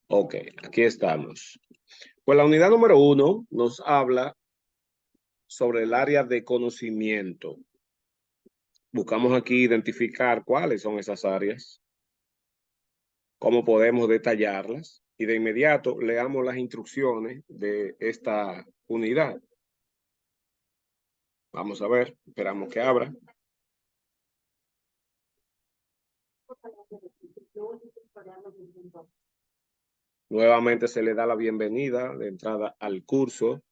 Ok, aquí estamos. Pues la unidad número 1 nos habla sobre el área de conocimiento. Buscamos aquí identificar cuáles son esas áreas, cómo podemos detallarlas y de inmediato leamos las instrucciones de esta unidad. Vamos a ver, esperamos que abra. Nuevamente se le da la bienvenida de entrada al curso.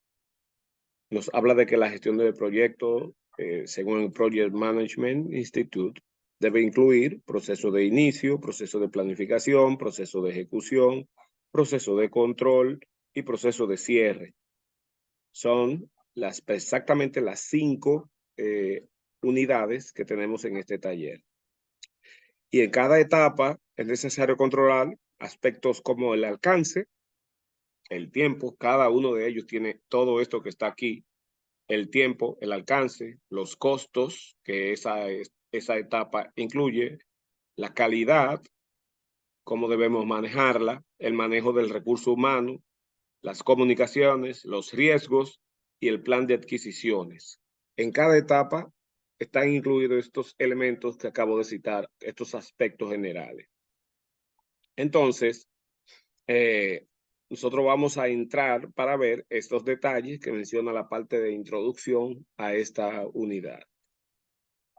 Nos habla de que la gestión del proyecto, según el Project Management Institute, debe incluir proceso de inicio, proceso de planificación, proceso de ejecución, proceso de control y proceso de cierre. Son exactamente las 5 unidades que tenemos en este taller. Y en cada etapa es necesario controlar aspectos como el alcance, el tiempo. Cada uno de ellos tiene todo esto que está aquí: el tiempo, el alcance, los costos que esa etapa incluye, la calidad, cómo debemos manejarla, el manejo del recurso humano, las comunicaciones, los riesgos y el plan de adquisiciones. En cada etapa están incluidos estos elementos que acabo de citar, estos aspectos generales. Entonces, nosotros vamos a entrar para ver estos detalles que menciona la parte de introducción a esta unidad.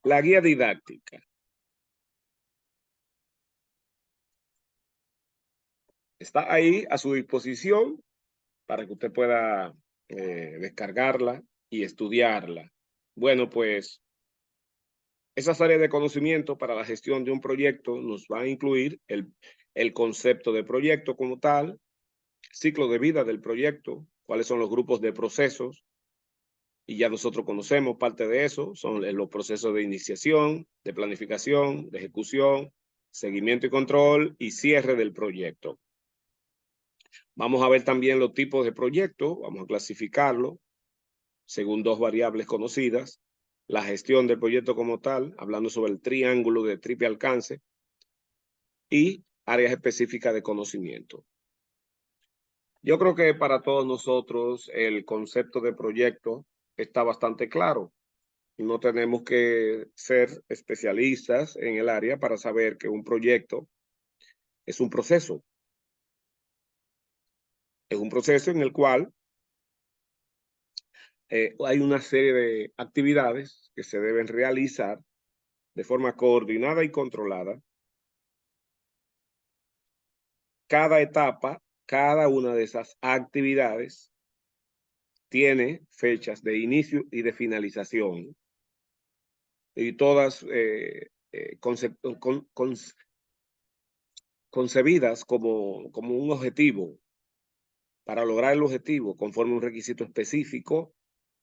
La guía didáctica. Está ahí a su disposición para que usted pueda descargarla y estudiarla. Bueno, pues esas áreas de conocimiento para la gestión de un proyecto nos va a incluir el concepto de proyecto como tal, ciclo de vida del proyecto, cuáles son los grupos de procesos, y ya nosotros conocemos parte de eso, son los procesos de iniciación, de planificación, de ejecución, seguimiento y control y cierre del proyecto. Vamos a ver también los tipos de proyectos, vamos a clasificarlo según 2 variables conocidas: la gestión del proyecto como tal, hablando sobre el triángulo de triple alcance, y áreas específicas de conocimiento. Yo creo que para todos nosotros el concepto de proyecto está bastante claro. No tenemos que ser especialistas en el área para saber que un proyecto es un proceso. Es un proceso en el cual hay una serie de actividades que se deben realizar de forma coordinada y controlada. Cada etapa, cada una de esas actividades tiene fechas de inicio y de finalización, y todas concebidas como un objetivo, para lograr el objetivo conforme a un requisito específico,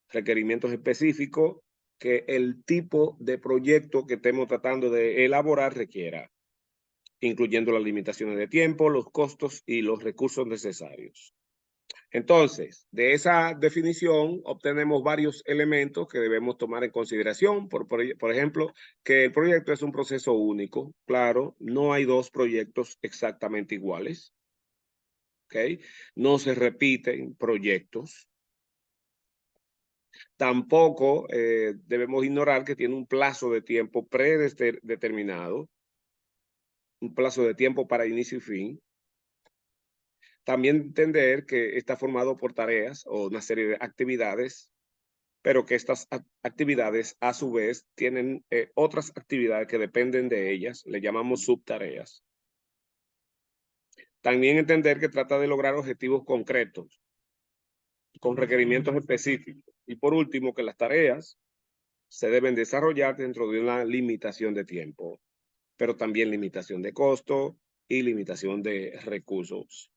requerimientos específicos que el tipo de proyecto que estemos tratando de elaborar requiera, incluyendo las limitaciones de tiempo, los costos y los recursos necesarios. Entonces, de esa definición obtenemos varios elementos que debemos tomar en consideración. Por ejemplo, que el proyecto es un proceso único. Claro, no hay 2 proyectos exactamente iguales. ¿Okay? No se repiten proyectos. Tampoco debemos ignorar que tiene un plazo de tiempo predeterminado, un plazo de tiempo para inicio y fin. También entender que está formado por tareas o una serie de actividades, pero que estas actividades a su vez tienen otras actividades que dependen de ellas, le llamamos subtareas. También entender que trata de lograr objetivos concretos, con requerimientos específicos. Y por último, que las tareas se deben desarrollar dentro de una limitación de tiempo, pero también limitación de costo y limitación de recursos.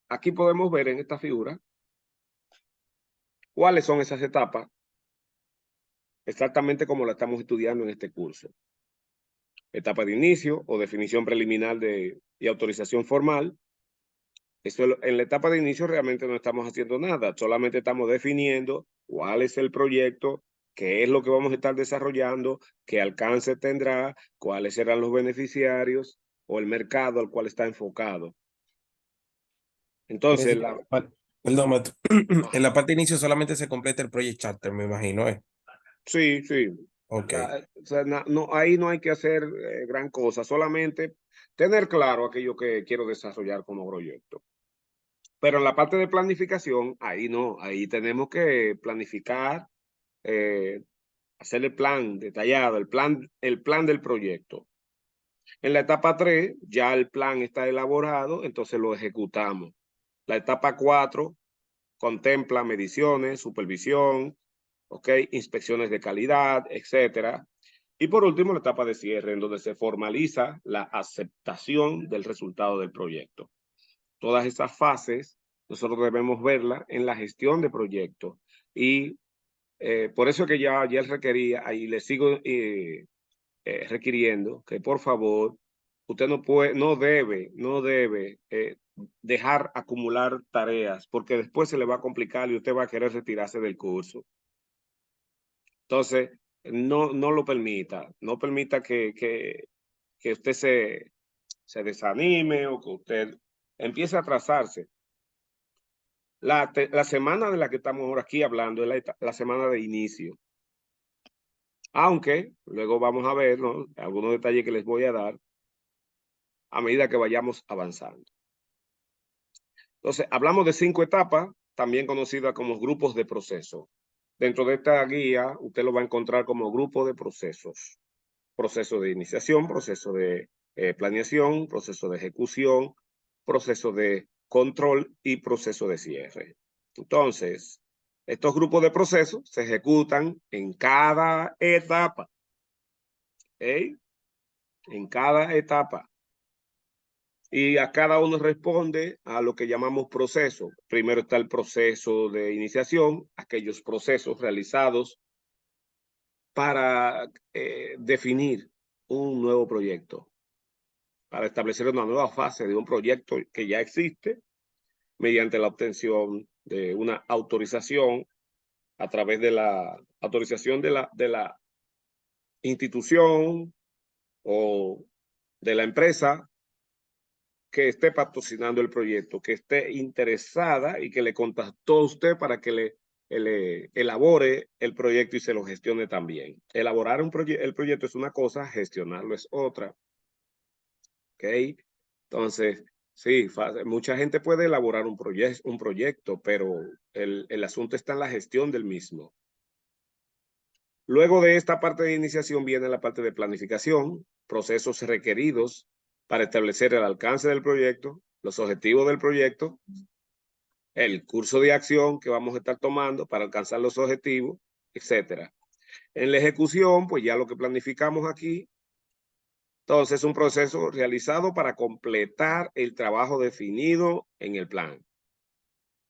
Aquí podemos ver en esta figura cuáles son esas etapas, exactamente como la estamos estudiando en este curso. Etapa de inicio o definición preliminar y autorización formal. En la etapa de inicio realmente no estamos haciendo nada, solamente estamos definiendo cuál es el proyecto, qué es lo que vamos a estar desarrollando, qué alcance tendrá, cuáles serán los beneficiarios. o el mercado al cual está enfocado. Quiere Entonces, decir que, perdón, en la parte de inicio solamente se completa el Project Charter, me imagino, ¿eh? sí, sí. Ok. O sea, no, ahí no hay que hacer gran cosa, solamente tener claro aquello que quiero desarrollar como proyecto. Pero en la parte de planificación, ahí no, ahí tenemos que planificar, eh, hacer el plan detallado, el plan del proyecto. En la etapa 3 ya el plan está elaborado, entonces lo ejecutamos. La etapa 4 contempla mediciones, supervisión, ¿okay? Inspecciones de calidad, etcétera. Y por último, la etapa de cierre, en donde se formaliza la aceptación del resultado del proyecto. Todas esas fases nosotros debemos verlas en la gestión de proyectos. Y por eso que ya él requería, y le sigo requiriendo que por favor, usted no debe dejar acumular tareas, porque después se le va a complicar y usted va a querer retirarse del curso. Entonces, no lo permita, no permita que usted se desanime o que usted empiece a atrasarse. La semana de la que estamos ahora aquí hablando es la semana de inicio. Aunque luego vamos a ver, ¿no?, algunos detalles que les voy a dar a medida que vayamos avanzando. Entonces, hablamos de 5 etapas, también conocidas como grupos de proceso. Dentro de esta guía, usted lo va a encontrar como grupo de procesos. Proceso de iniciación, proceso de planeación, proceso de ejecución, proceso de control y proceso de cierre. Entonces, estos grupos de procesos se ejecutan en cada etapa. ¿Okay? En cada etapa. Y a cada uno responde a lo que llamamos proceso. Primero está el proceso de iniciación, aquellos procesos realizados para definir un nuevo proyecto, para establecer una nueva fase de un proyecto que ya existe mediante la obtención de una autorización a través de la autorización de la institución o de la empresa que esté patrocinando el proyecto, que esté interesada y que le contactó a usted para que le elabore el proyecto y se lo gestione también. Elaborar el proyecto es una cosa, gestionarlo es otra. ¿Ok? Entonces, sí, mucha gente puede elaborar un proyecto, pero el asunto está en la gestión del mismo. Luego de esta parte de iniciación viene la parte de planificación, procesos requeridos para establecer el alcance del proyecto, los objetivos del proyecto, el curso de acción que vamos a estar tomando para alcanzar los objetivos, etcétera. En la ejecución, pues ya lo que planificamos aquí, entonces es un proceso realizado para completar el trabajo definido en el plan.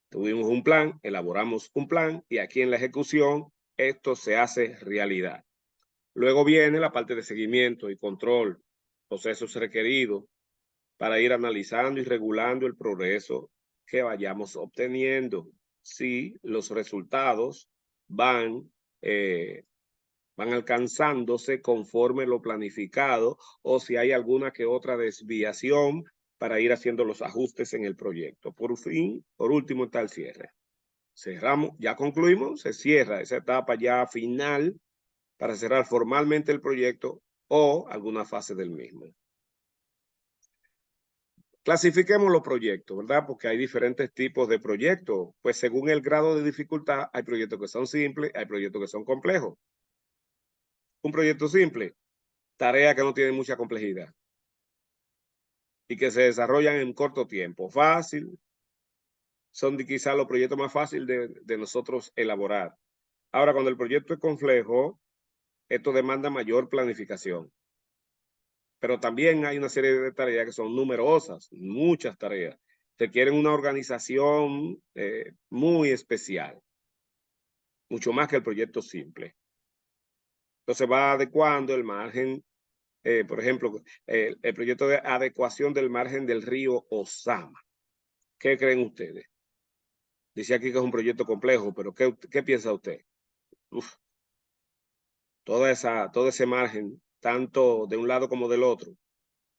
Tuvimos un plan, elaboramos un plan y aquí en la ejecución esto se hace realidad. Luego viene la parte de seguimiento y control, procesos requeridos para ir analizando y regulando el progreso que vayamos obteniendo. Si los resultados van, van alcanzándose conforme lo planificado o si hay alguna que otra desviación para ir haciendo los ajustes en el proyecto. Por último está el cierre. Cerramos, ya concluimos, se cierra esa etapa ya final para cerrar formalmente el proyecto o alguna fase del mismo. Clasifiquemos los proyectos, ¿verdad? Porque hay diferentes tipos de proyectos. Pues según el grado de dificultad, hay proyectos que son simples, hay proyectos que son complejos. Un proyecto simple, tarea que no tiene mucha complejidad y que se desarrollan en corto tiempo. Fácil, son quizás los proyectos más fáciles de nosotros elaborar. Ahora, cuando el proyecto es complejo, esto demanda mayor planificación. Pero también hay una serie de tareas que son numerosas, muchas tareas. Requieren una organización muy especial, mucho más que el proyecto simple. Entonces va adecuando el margen, por ejemplo, el proyecto de adecuación del margen del río Osama. ¿Qué creen ustedes? Dice aquí que es un proyecto complejo, pero ¿qué piensa usted? Uf, todo ese margen, tanto de un lado como del otro,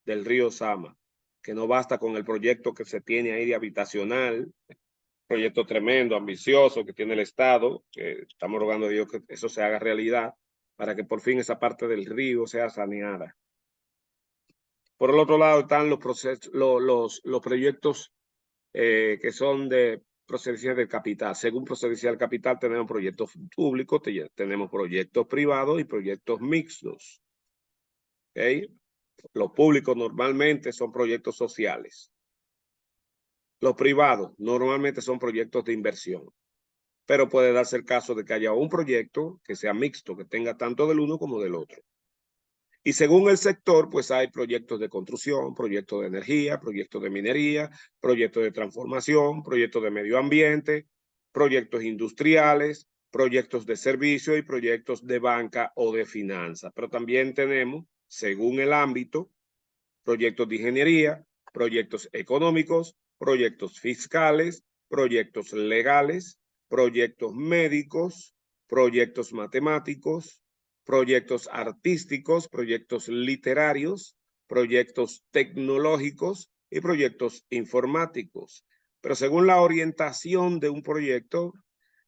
del río Sama, que no basta con el proyecto que se tiene ahí de habitacional, proyecto tremendo, ambicioso que tiene el Estado, que estamos rogando a Dios que eso se haga realidad para que por fin esa parte del río sea saneada. Por el otro lado están los proyectos que son de procedencia del capital. Según procedencia del capital tenemos proyectos públicos, tenemos proyectos privados y proyectos mixtos. ¿Okay? Los públicos normalmente son proyectos sociales. Los privados normalmente son proyectos de inversión. Pero puede darse el caso de que haya un proyecto que sea mixto, que tenga tanto del uno como del otro. Y según el sector, pues hay proyectos de construcción, proyectos de energía, proyectos de minería, proyectos de transformación, proyectos de medio ambiente, proyectos industriales, proyectos de servicio y proyectos de banca o de finanzas. Pero también tenemos, según el ámbito, proyectos de ingeniería, proyectos económicos, proyectos fiscales, proyectos legales, proyectos médicos, proyectos matemáticos, proyectos artísticos, proyectos literarios, proyectos tecnológicos y proyectos informáticos. Pero según la orientación de un proyecto,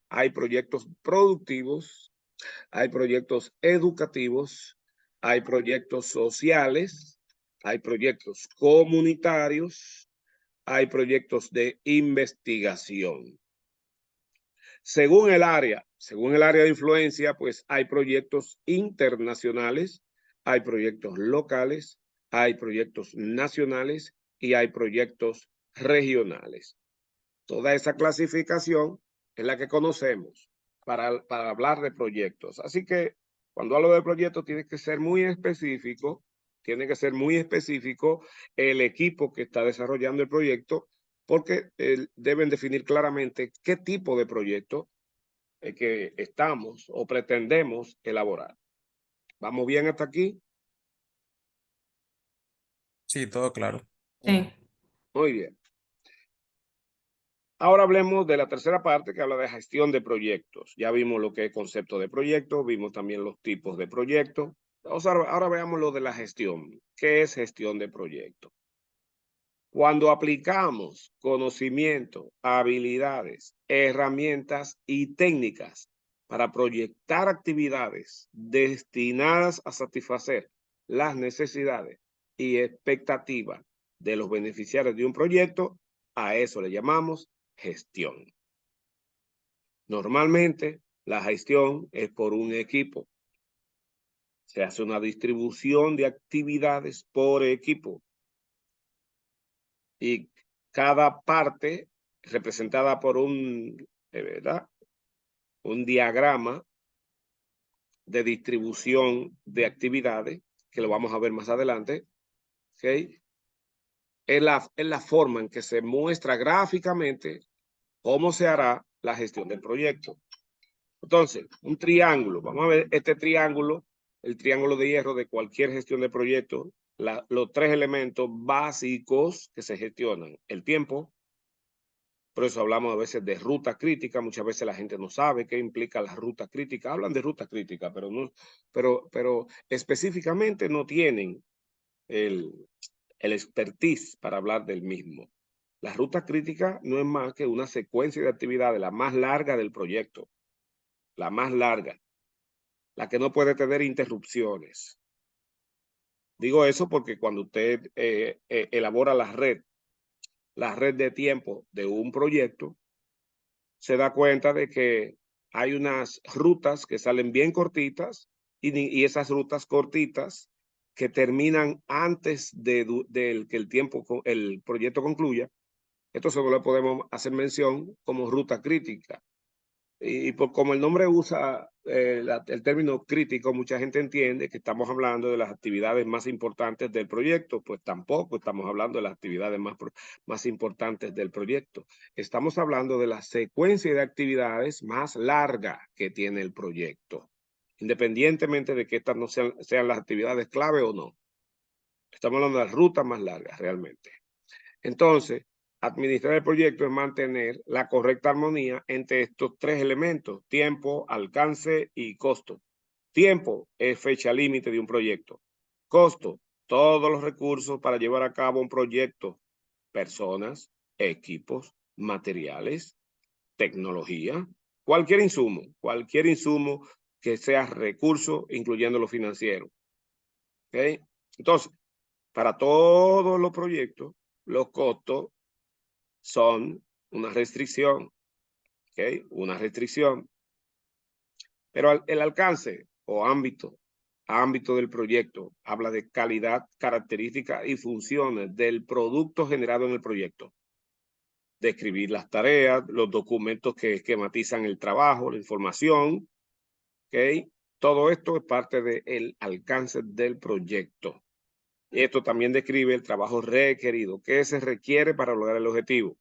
hay proyectos productivos, hay proyectos educativos, hay proyectos sociales, hay proyectos comunitarios, hay proyectos de investigación. Según el área de influencia, pues hay proyectos internacionales, hay proyectos locales, hay proyectos nacionales y hay proyectos regionales. Toda esa clasificación es la que conocemos para hablar de proyectos. Así que cuando hablo de proyectos tiene que ser muy específico, el equipo que está desarrollando el proyecto, porque deben definir claramente qué tipo de proyecto que estamos o pretendemos elaborar. ¿Vamos bien hasta aquí? Sí, todo claro. Sí. Muy bien. Ahora hablemos de la tercera parte que habla de gestión de proyectos. Ya vimos lo que es concepto de proyecto, vimos también los tipos de proyectos. Ahora veamos lo de la gestión. ¿Qué es gestión de proyectos? Cuando aplicamos conocimiento, habilidades, herramientas y técnicas para proyectar actividades destinadas a satisfacer las necesidades y expectativas de los beneficiarios de un proyecto, a eso le llamamos gestión. Normalmente, la gestión es por un equipo. Se hace una distribución de actividades por equipo. Y cada parte representada por ¿verdad? Un diagrama de distribución de actividades, que lo vamos a ver más adelante, ¿okay? Es la forma en que se muestra gráficamente cómo se hará la gestión del proyecto. Entonces, un triángulo, vamos a ver este triángulo, el triángulo de hierro de cualquier gestión de proyecto, los tres elementos básicos que se gestionan: el tiempo. Por eso hablamos a veces de ruta crítica. Muchas veces la gente no sabe qué implica la ruta crítica. Hablan de ruta crítica, pero no, pero específicamente no tienen el expertise para hablar del mismo. La ruta crítica no es más que una secuencia de actividades, la más larga del proyecto, la más larga, la que no puede tener interrupciones. Digo eso porque cuando usted elabora la red de tiempo de un proyecto, se da cuenta de que hay unas rutas que salen bien cortitas y esas rutas cortitas que terminan antes de que el proyecto concluya. Esto solo le podemos hacer mención como ruta crítica. Y por como el nombre usa el término crítico, mucha gente entiende que estamos hablando de las actividades más importantes del proyecto. Pues tampoco estamos hablando de las actividades más importantes del proyecto. Estamos hablando de la secuencia de actividades más larga que tiene el proyecto, independientemente de que estas no sean las actividades clave o no. Estamos hablando de las rutas más largas realmente. Entonces, administrar el proyecto es mantener la correcta armonía entre estos tres elementos: tiempo, alcance y costo. Tiempo es fecha límite de un proyecto. Costo, todos los recursos para llevar a cabo un proyecto, personas, equipos, materiales, tecnología, cualquier insumo que sea recurso, incluyendo lo financiero. ¿Okay? Entonces, para todos los proyectos, los costos son una restricción. ¿Okay? Una restricción. Pero el alcance o ámbito del proyecto habla de calidad, características y funciones del producto generado en el proyecto. Describir las tareas, los documentos que esquematizan el trabajo, la información. ¿Okay? Todo esto es parte del alcance del proyecto. Esto también describe el trabajo requerido, qué se requiere para lograr el objetivo,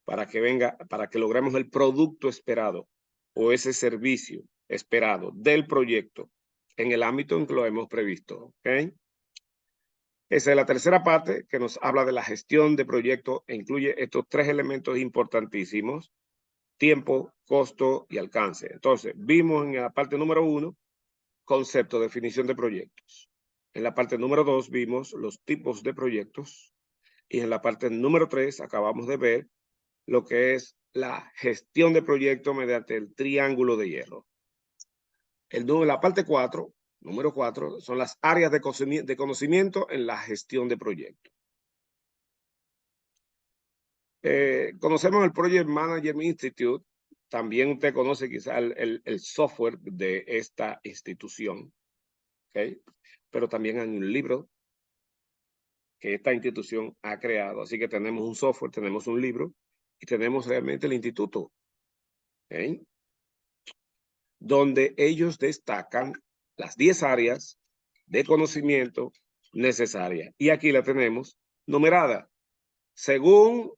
para que logremos el producto esperado o ese servicio esperado del proyecto en el ámbito en que lo hemos previsto. ¿Okay? Esa es la tercera parte que nos habla de la gestión de proyectos e incluye estos tres elementos importantísimos: tiempo, costo y alcance. Entonces, vimos en la parte número 1, concepto, definición de proyectos. En la parte número 2 vimos los tipos de proyectos. Y en la parte número 3 acabamos de ver lo que es la gestión de proyectos mediante el triángulo de hierro. La parte 4, número 4, son las áreas de conocimiento en la gestión de proyectos. Conocemos el Project Management Institute. También usted conoce quizá el software de esta institución. ¿Okay? Pero también hay un libro que esta institución ha creado. Así que tenemos un software, tenemos un libro y tenemos realmente el instituto. ¿Okay? Donde ellos destacan las 10 áreas de conocimiento necesarias. Y aquí la tenemos numerada según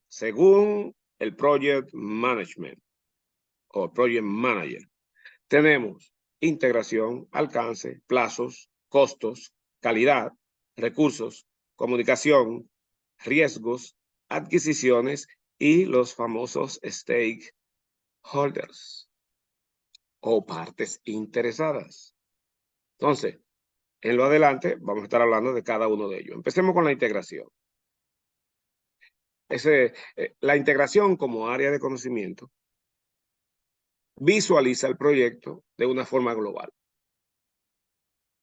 el Project Management o Project Manager. Tenemos integración, alcance, plazos, costos, calidad, recursos, comunicación, riesgos, adquisiciones y los famosos stakeholders o partes interesadas. Entonces, en lo adelante vamos a estar hablando de cada uno de ellos. Empecemos con la integración. La integración como área de conocimiento visualiza el proyecto de una forma global.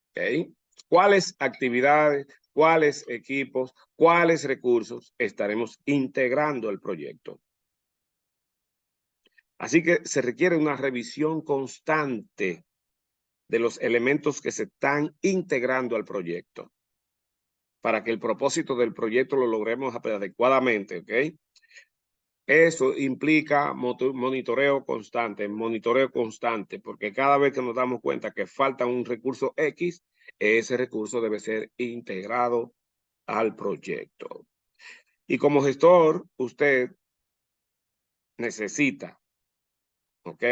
¿Okay? ¿Cuáles actividades, cuáles equipos, cuáles recursos estaremos integrando al proyecto? Así que se requiere una revisión constante de los elementos que se están integrando al proyecto para que el propósito del proyecto lo logremos adecuadamente, ¿ok? Eso implica monitoreo constante, porque cada vez que nos damos cuenta que falta un recurso X, ese recurso debe ser integrado al proyecto. Y como gestor, usted necesita, ¿ok?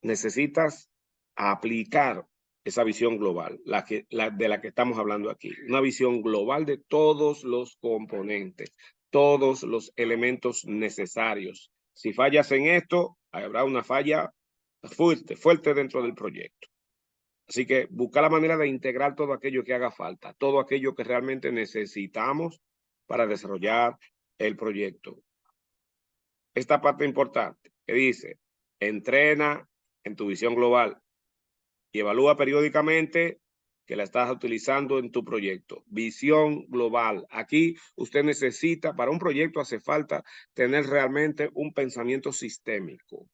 Necesitas aplicar esa visión global, de la que estamos hablando aquí. Una visión global de todos los componentes, todos los elementos necesarios. Si fallas en esto, habrá una falla fuerte dentro del proyecto. Así que buscar la manera de integrar todo aquello que haga falta, todo aquello que realmente necesitamos para desarrollar el proyecto. Esta parte importante que dice, entrena en tu visión global y evalúa periódicamente que la estás utilizando en tu proyecto. Visión global. Aquí usted necesita, para un proyecto hace falta tener realmente un pensamiento sistémico.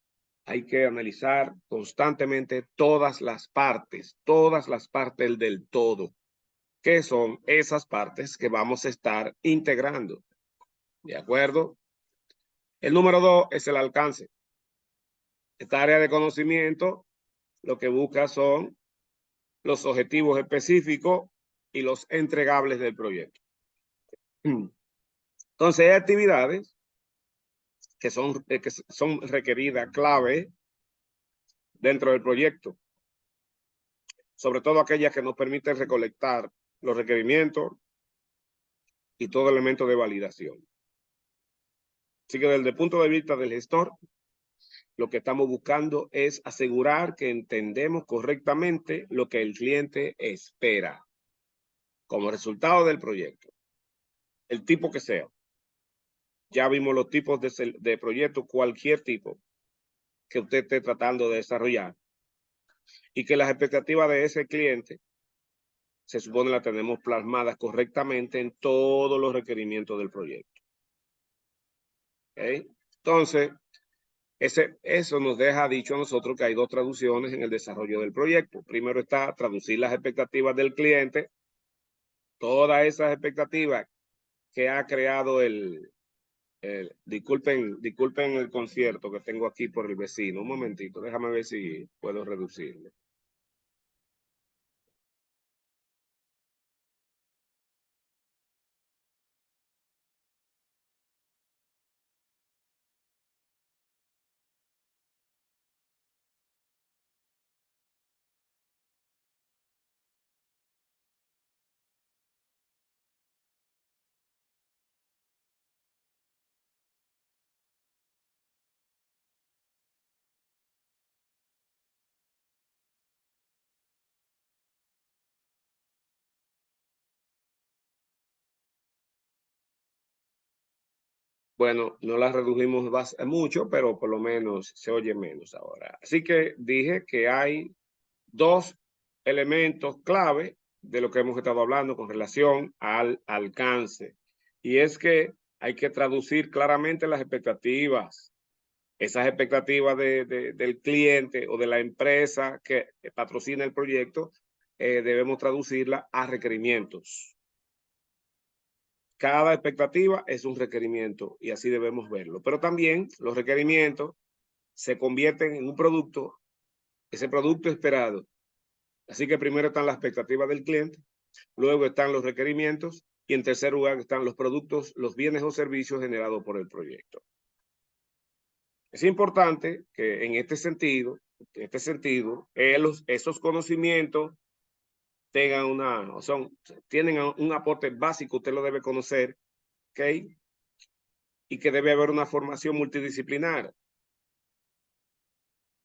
Hay que analizar constantemente todas las partes del todo. ¿Qué son esas partes que vamos a estar integrando? ¿De acuerdo? El número 2 es el alcance. Esta área de conocimiento lo que busca son los objetivos específicos y los entregables del proyecto. Entonces, hay actividades que son requeridas clave dentro del proyecto, sobre todo aquellas que nos permiten recolectar los requerimientos y todo elemento de validación. Así que desde el punto de vista del gestor, lo que estamos buscando es asegurar que entendemos correctamente lo que el cliente espera. como resultado del proyecto, el tipo que sea. Ya vimos los tipos de proyectos, cualquier tipo que usted esté tratando de desarrollar, y que las expectativas de ese cliente se supone las tenemos plasmadas correctamente en todos los requerimientos del proyecto. ¿Okay? Entonces, eso nos deja dicho a nosotros que hay dos traducciones en el desarrollo del proyecto. Primero está traducir las expectativas del cliente, todas esas expectativas que ha creado disculpen el concierto que tengo aquí por el vecino. Un momentito, déjame ver si puedo reducirlo. Bueno, no la redujimos mucho, pero por lo menos se oye menos ahora. Así que dije que hay dos elementos clave de lo que hemos estado hablando con relación al alcance. Y es que hay que traducir claramente las expectativas, esas expectativas del cliente o de la empresa que patrocina el proyecto, debemos traducirlas a requerimientos. Cada expectativa es un requerimiento y así debemos verlo. Pero también los requerimientos se convierten en un producto, ese producto esperado. Así que primero están las expectativas del cliente, luego están los requerimientos y en tercer lugar están los productos, los bienes o servicios generados por el proyecto. Es importante que en este sentido, esos conocimientos tengan tienen un aporte básico, usted lo debe conocer, ¿ok? Y que debe haber una formación multidisciplinar.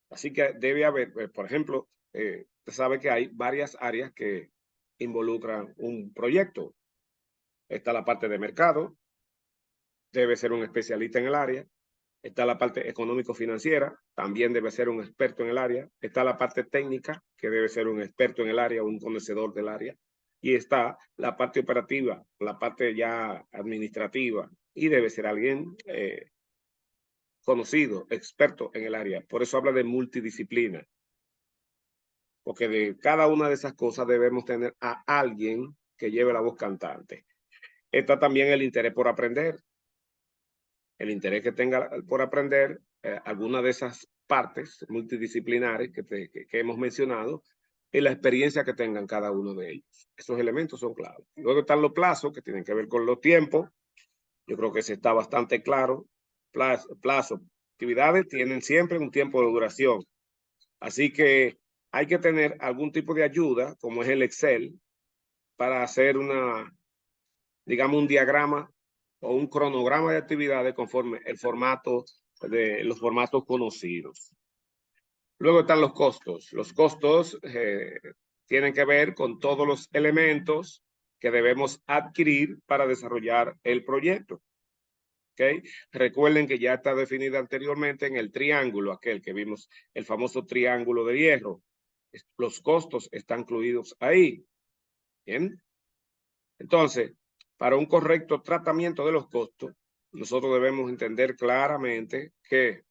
Así que debe haber, por ejemplo, usted sabe que hay varias áreas que involucran un proyecto. Está la parte de mercado, debe ser un especialista en el área. Está la parte económico-financiera, también debe ser un experto en el área. Está la parte técnica, que debe ser un experto en el área, un conocedor del área. Y está la parte operativa, la parte ya administrativa, y debe ser alguien conocido, experto en el área. Por eso habla de multidisciplina, porque de cada una de esas cosas debemos tener a alguien que lleve la voz cantante. Está también el interés por aprender, el interés que tenga por aprender alguna de esas partes multidisciplinares que hemos mencionado y la experiencia que tengan cada uno de ellos. Esos elementos son claves. Luego están los plazos que tienen que ver con los tiempos. Yo creo que se está bastante claro. Plazo, actividades tienen siempre un tiempo de duración. Así que hay que tener algún tipo de ayuda, como es el Excel, para hacer digamos, un diagrama o un cronograma de actividades conforme el formato de los formatos conocidos. Luego están los costos. Los costos tienen que ver con todos los elementos que debemos adquirir para desarrollar el proyecto. ¿Okay? Recuerden que ya está definida anteriormente en el triángulo, aquel que vimos, el famoso triángulo de hierro. Los costos están incluidos ahí. ¿Bien? Entonces, para un correcto tratamiento de los costos, nosotros debemos entender claramente que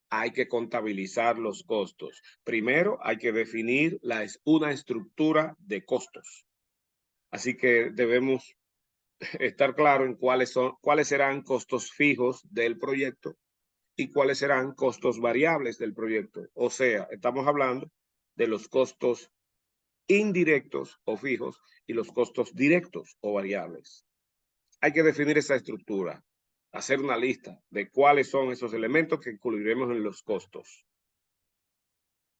hay que contabilizar los costos. Primero, hay que definir una estructura de costos. Así que debemos estar claros en cuáles serán costos fijos del proyecto y cuáles serán costos variables del proyecto. O sea, estamos hablando de los costos indirectos o fijos y los costos directos o variables. Hay que definir esa estructura, hacer una lista de cuáles son esos elementos que incluiremos en los costos.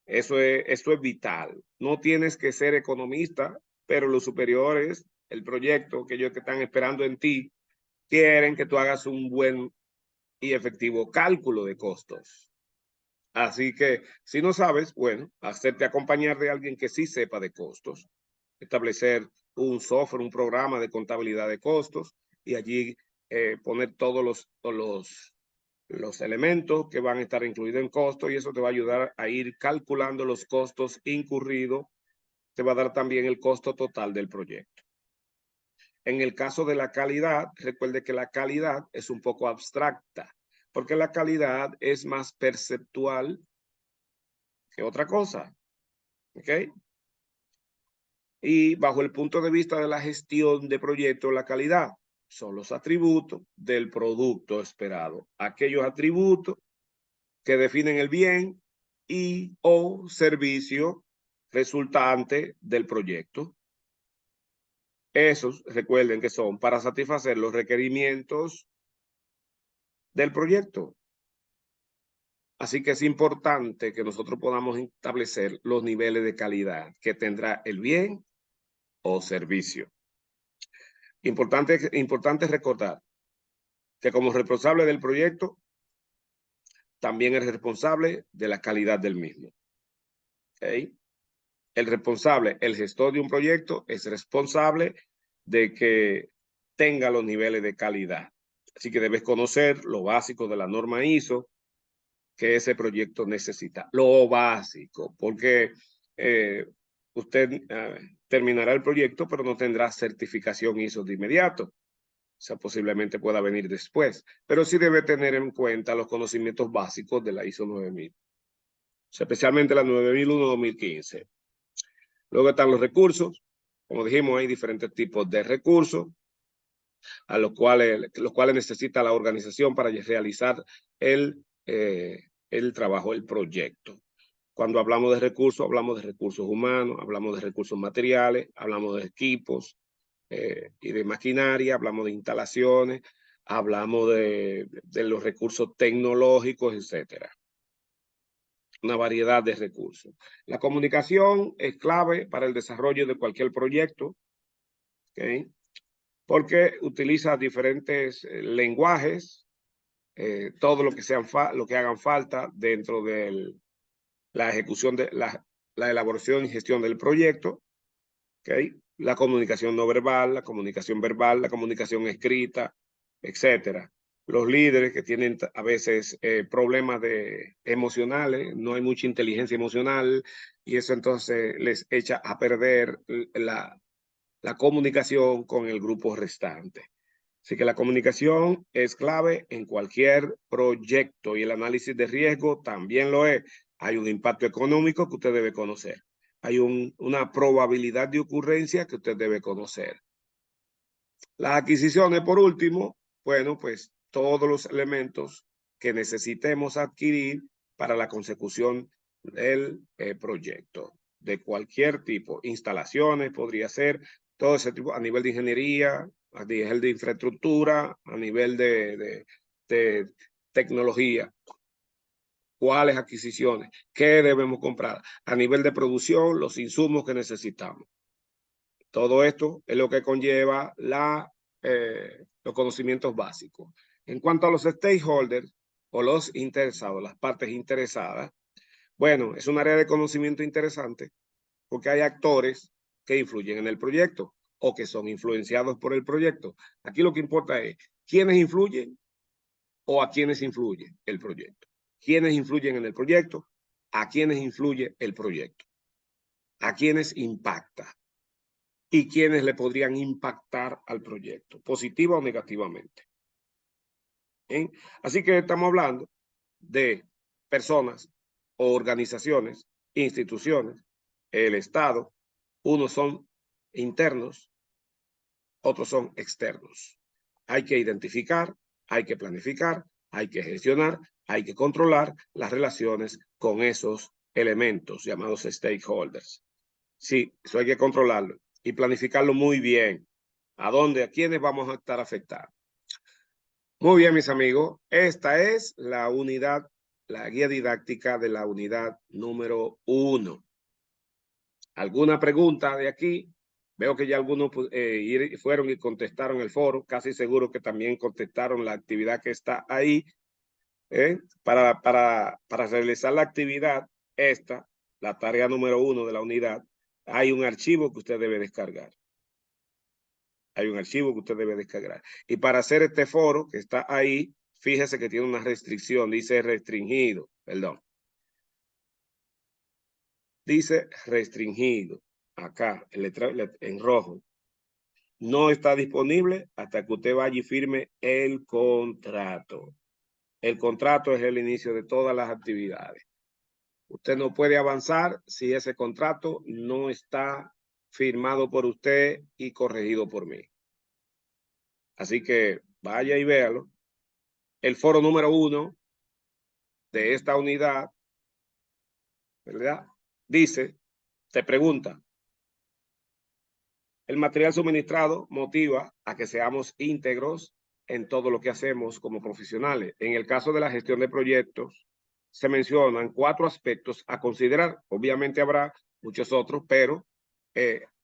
Eso es vital. No tienes que ser economista, pero los superiores, el proyecto que ellos que están esperando en ti, quieren que tú hagas un buen y efectivo cálculo de costos. Así que si no sabes, bueno, hacerte acompañar de alguien que sí sepa de costos, establecer un software, un programa de contabilidad de costos y allí poner todos los elementos que van a estar incluidos en costo, y eso te va a ayudar a ir calculando los costos incurridos. Te va a dar también el costo total del proyecto. En el caso de la calidad, recuerde que la calidad es un poco abstracta, porque la calidad es más perceptual que otra cosa. ¿Ok? Y bajo el punto de vista de la gestión de proyectos, la calidad son los atributos del producto esperado. Aquellos atributos que definen el bien y o servicio resultante del proyecto. Esos, recuerden que son para satisfacer los requerimientos del proyecto. Así que es importante que nosotros podamos establecer los niveles de calidad que tendrá el bien o servicio. Importante recordar que como responsable del proyecto, también es responsable de la calidad del mismo. ¿Okay? El responsable, el gestor de un proyecto, es responsable de que tenga los niveles de calidad. Así que debes conocer lo básico de la norma ISO que ese proyecto necesita. Lo básico, porque usted terminará el proyecto, pero no tendrá certificación ISO de inmediato. O sea, posiblemente pueda venir después, pero sí debe tener en cuenta los conocimientos básicos de la ISO 9000, o sea, especialmente la 9001-2015. Luego están los recursos. Como dijimos, hay diferentes tipos de recursos a los cuales necesita la organización para realizar el trabajo, el proyecto. Cuando hablamos de recursos humanos, hablamos de recursos materiales, hablamos de equipos y de maquinaria, hablamos de instalaciones, hablamos de los recursos tecnológicos, etcétera. Una variedad de recursos. La comunicación es clave para el desarrollo de cualquier proyecto, ¿okay? Porque utiliza diferentes lenguajes, todo lo que hagan falta dentro de la ejecución de la elaboración y gestión del proyecto. ¿Okay? La comunicación no verbal, la comunicación verbal, la comunicación escrita, etcétera. Los líderes que tienen a veces problemas emocionales, no hay mucha inteligencia emocional, y eso entonces les echa a perder la comunicación con el grupo restante. Así que la comunicación es clave en cualquier proyecto, y el análisis de riesgo también lo es. Hay un impacto económico que usted debe conocer. Hay una probabilidad de ocurrencia que usted debe conocer. Las adquisiciones, por último, bueno, pues todos los elementos que necesitemos adquirir para la consecución del proyecto, de cualquier tipo. Instalaciones, podría ser, todo ese tipo, a nivel de ingeniería, a nivel de infraestructura, a nivel de tecnología. ¿Cuáles adquisiciones? ¿Qué debemos comprar? A nivel de producción, los insumos que necesitamos. Todo esto es lo que conlleva los conocimientos básicos. En cuanto a los stakeholders o los interesados, las partes interesadas, bueno, es un área de conocimiento interesante porque hay actores que influyen en el proyecto o que son influenciados por el proyecto. Aquí lo que importa es quiénes influyen o a quiénes influye el proyecto. ¿Quiénes influyen en el proyecto? ¿A quiénes influye el proyecto? ¿A quiénes impacta? ¿Y quiénes le podrían impactar al proyecto, positiva o negativamente? ¿Bien? Así que estamos hablando de personas o organizaciones, instituciones, el Estado. Unos son internos, otros son externos. Hay que identificar, hay que planificar, hay que gestionar, hay que controlar las relaciones con esos elementos llamados stakeholders. Sí, eso hay que controlarlo y planificarlo muy bien. ¿A dónde? ¿A quiénes vamos a estar afectados? Muy bien, mis amigos. Esta es la unidad, la guía didáctica de la unidad número 1. ¿Alguna pregunta de aquí? Veo que ya algunos fueron y contestaron el foro. Casi seguro que también contestaron la actividad que está ahí. Para realizar la actividad, la tarea número 1 de la unidad, hay un archivo que usted debe descargar. Hay un archivo que usted debe descargar. Y para hacer este foro que está ahí, fíjese que tiene una restricción, dice restringido, perdón. Dice restringido, acá, en rojo. No está disponible hasta que usted vaya y firme el contrato. El contrato es el inicio de todas las actividades. Usted no puede avanzar si ese contrato no está firmado por usted y corregido por mí. Así que vaya y véalo. El foro número 1 de esta unidad, ¿verdad? Dice, te pregunta, el material suministrado motiva a que seamos íntegros en todo lo que hacemos como profesionales. En el caso de la gestión de proyectos, se mencionan 4 aspectos a considerar. Obviamente habrá muchos otros, pero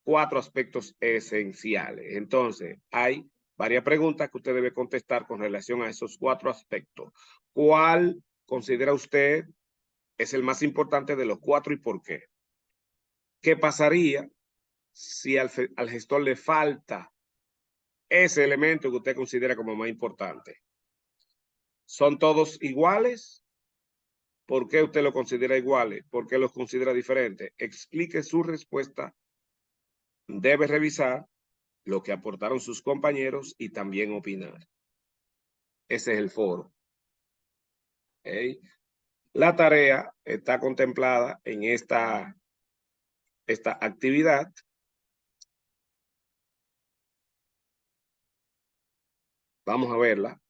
4 aspectos esenciales. Entonces, hay varias preguntas que usted debe contestar con relación a esos 4 aspectos. ¿Cuál considera usted es el más importante de los 4 y por qué? ¿Qué pasaría si al gestor le falta ese elemento que usted considera como más importante? ¿Son todos iguales? ¿Por qué usted lo considera iguales? ¿Por qué los considera diferentes? Explique su respuesta. Debe revisar lo que aportaron sus compañeros y también opinar. Ese es el foro. ¿Okay? La tarea está contemplada en esta actividad. Vamos a verla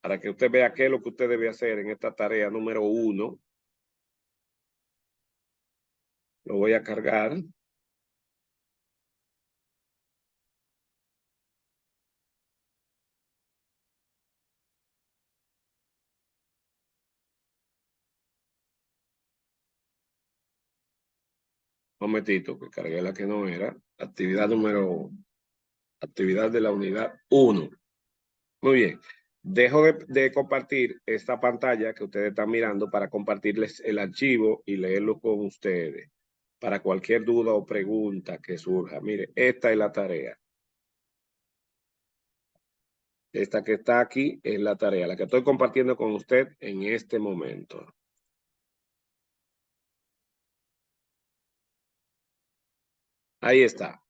para que usted vea qué es lo que usted debe hacer en esta tarea número 1. Lo voy a cargar. Un momentito, que cargué la que no era. Actividad de la unidad 1. Muy bien. Dejo de compartir esta pantalla que ustedes están mirando para compartirles el archivo y leerlo con ustedes. Para cualquier duda o pregunta que surja. Mire, esta es la tarea. Esta que está aquí es la tarea, la que estoy compartiendo con usted en este momento. Ahí está.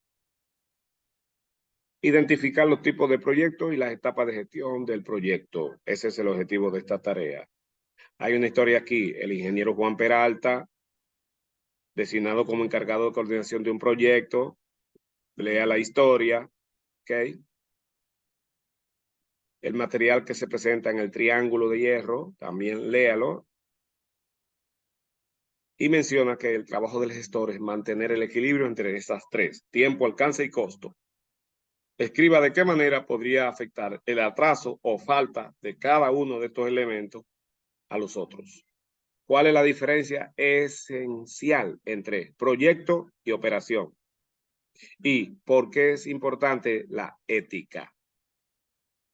Identificar los tipos de proyectos y las etapas de gestión del proyecto. Ese es el objetivo de esta tarea. Hay una historia aquí. El ingeniero Juan Peralta, designado como encargado de coordinación de un proyecto. Lea la historia. ¿Ok? El material que se presenta en el triángulo de hierro, también léalo. Y menciona que el trabajo del gestor es mantener el equilibrio entre estas 3, tiempo, alcance y costo. Escriba de qué manera podría afectar el atraso o falta de cada uno de estos elementos a los otros. ¿Cuál es la diferencia esencial entre proyecto y operación? ¿Y por qué es importante la ética?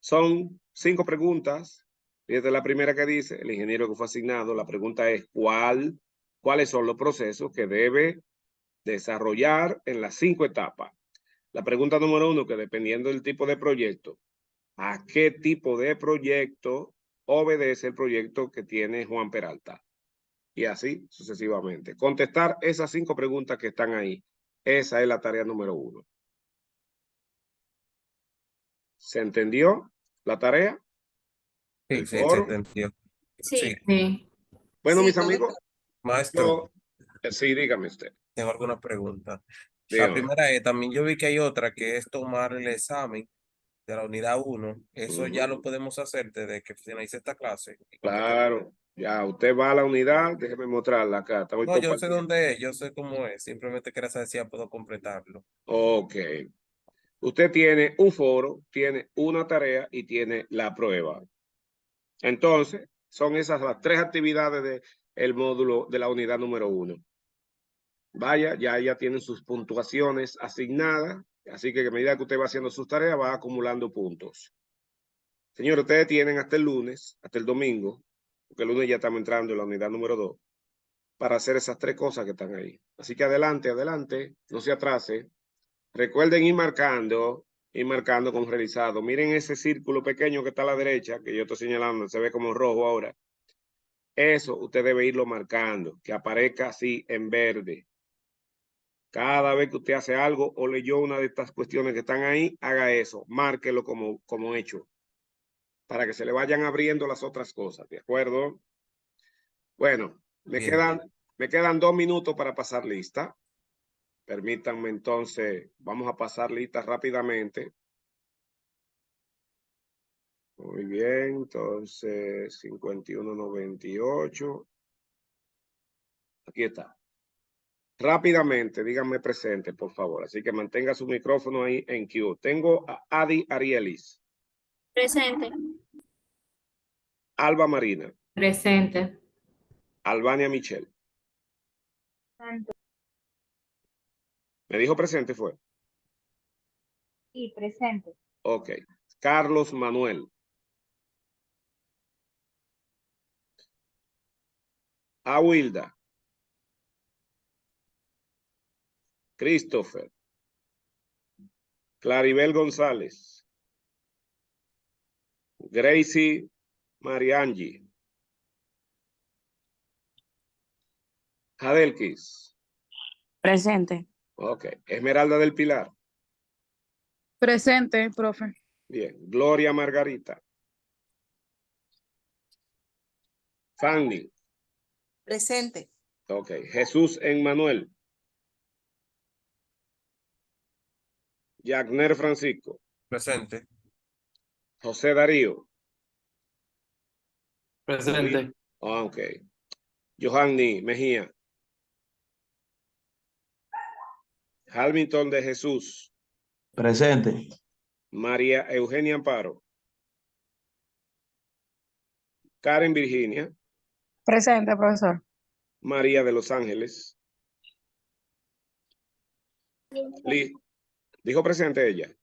Son 5 preguntas. Fíjate la primera que dice, el ingeniero que fue asignado, la pregunta es ¿cuáles son los procesos que debe desarrollar en las 5 etapas? La pregunta número 1, que dependiendo del tipo de proyecto, ¿a qué tipo de proyecto obedece el proyecto que tiene Juan Peralta? Y así sucesivamente. Contestar esas 5 preguntas que están ahí. Esa es la tarea número 1. ¿Se entendió la tarea? Sí, ¿El sí, se foro? entendió. Sí, Sí, sí, Bueno, sí, mis todo. amigos, maestro, yo, sí, dígame usted. tengo alguna pregunta. La Dígame. primera es, también yo vi que hay otra que es tomar el examen de la unidad 1. Eso ya lo podemos hacer desde que finalice esta clase. Claro, ya usted va a la unidad, déjeme mostrarla acá. Estamos No, yo sé compartiendo. dónde es, yo sé cómo es. Simplemente quería saber si ya puedo completarlo. Ok. Usted tiene un foro, tiene una tarea y tiene la prueba. Entonces, son esas las 3 actividades del módulo de la unidad número 1. Vaya, ya tienen sus puntuaciones asignadas, así que a medida que usted va haciendo sus tareas, va acumulando puntos. Señores, ustedes tienen hasta el lunes, hasta el domingo, porque el lunes ya estamos entrando en la unidad número 2, para hacer esas 3 cosas que están ahí. Así que adelante, adelante, no se atrase. Recuerden ir marcando y marcando con realizado. Miren ese círculo pequeño que está a la derecha, que yo estoy señalando, se ve como rojo ahora. Eso usted debe irlo marcando, que aparezca así en verde. Cada vez que usted hace algo o leyó una de estas cuestiones que están ahí, haga eso, márquelo como hecho, para que se le vayan abriendo las otras cosas, ¿de acuerdo? Bueno, me Bien. quedan 2 minutos para pasar lista. Permítanme entonces, vamos a pasar lista rápidamente. Muy bien, entonces 5198. Aquí está. Rápidamente, díganme presente, por favor. Así que mantenga su micrófono ahí en Q. Tengo a Adi Arielis, Presente. Alba Marina, Presente. Albania Michelle. ¿Me dijo presente fue? Sí, presente. Ok. Carlos Manuel. Awilda. Christopher. Claribel González. Gracie Mariangi. Jadelkis. Presente. Ok. Esmeralda del Pilar. Presente, profe. Bien. Gloria Margarita. Fanny. Presente. Ok. Jesús Emmanuel. Yagner Francisco. Presente. José Darío. Presente. Ok. Johanny Mejía. Hamilton de Jesús. Presente. María Eugenia Amparo. Karen Virginia. Presente, profesor. María de Los Ángeles. Dijo presente ella.